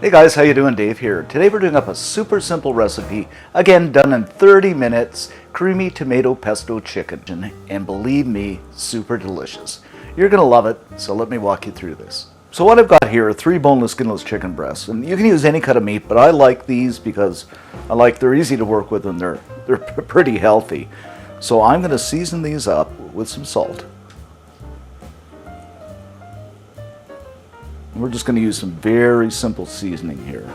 Hey guys, how you doing? Dave here. Today we're doing up a super simple recipe, again done in 30 minutes, creamy tomato pesto chicken, and believe me, super delicious. You're gonna love it, so let me walk you through this. So what I've got here are 3 boneless, skinless chicken breasts, and you can use any cut of meat, but I like these because they're easy to work with and they're pretty healthy. So I'm gonna season these up with some salt. We're just going to use some very simple seasoning here.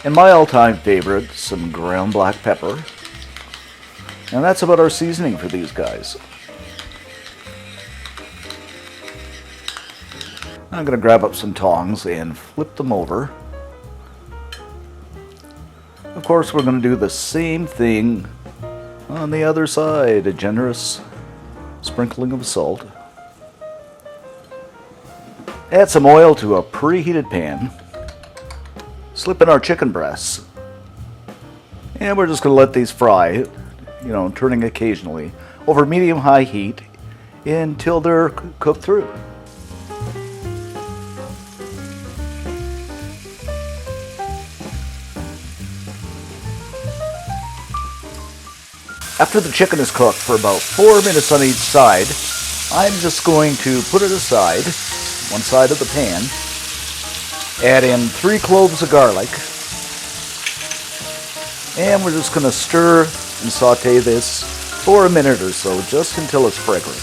And my all-time favorite, some ground black pepper. And that's about our seasoning for these guys. I'm going to grab up some tongs and flip them over. Of course, we're going to do the same thing on the other side. A generous sprinkling of salt. Add some oil to a preheated pan. Slip in our chicken breasts. And we're just going to let these fry, turning occasionally, over medium-high heat until they're cooked through. After the chicken is cooked for about 4 minutes on each side, I'm just going to put it aside, one side of the pan, add in 3 cloves of garlic, and we're just going to stir and saute this for a minute or so, just until it's fragrant.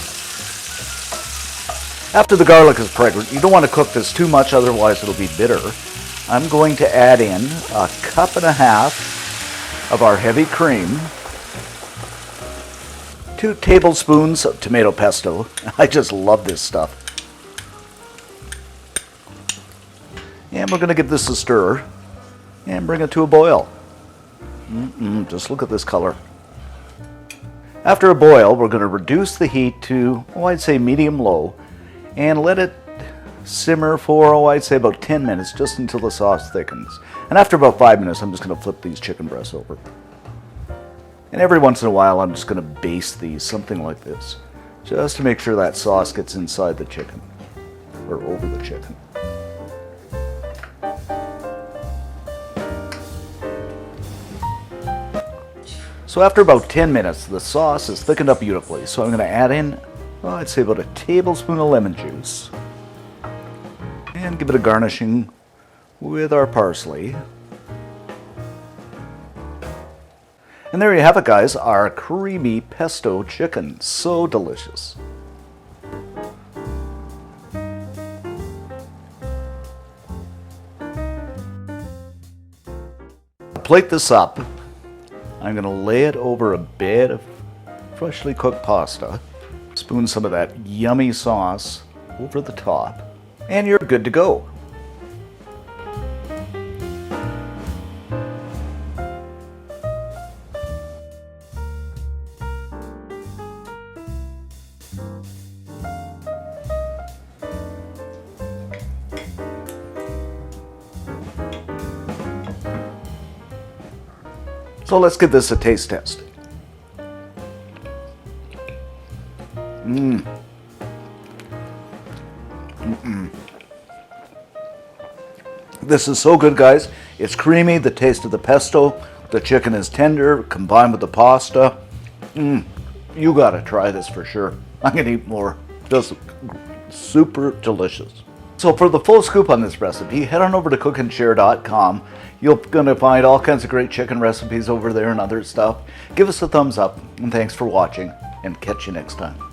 After the garlic is fragrant, you don't want to cook this too much, otherwise it'll be bitter. I'm going to add in 1.5 cups of our heavy cream, 2 tablespoons of tomato pesto. I just love this stuff. And we're going to give this a stir and bring it to a boil. Just look at this color. After a boil, we're going to reduce the heat to, I'd say medium-low, and let it simmer for, I'd say about 10 minutes, just until the sauce thickens. And after about 5 minutes, I'm just going to flip these chicken breasts over. And every once in a while, I'm just going to baste these, something like this, just to make sure that sauce gets inside the chicken, or over the chicken. So after about 10 minutes, the sauce is thickened up beautifully. So I'm going to add in, I'd say about 1 tablespoon of lemon juice. And give it a garnishing with our parsley. And there you have it, guys, our creamy pesto chicken. So delicious. Plate this up. I'm going to lay it over a bed of freshly cooked pasta, spoon some of that yummy sauce over the top, and you're good to go. So let's give this a taste test. This is so good, guys. It's creamy, the taste of the pesto, the chicken is tender, combined with the pasta. You gotta try this for sure. I'm gonna eat more. Just super delicious. So for the full scoop on this recipe, head on over to cookandshare.com. You're going to find all kinds of great chicken recipes over there and other stuff. Give us a thumbs up, and thanks for watching, and catch you next time.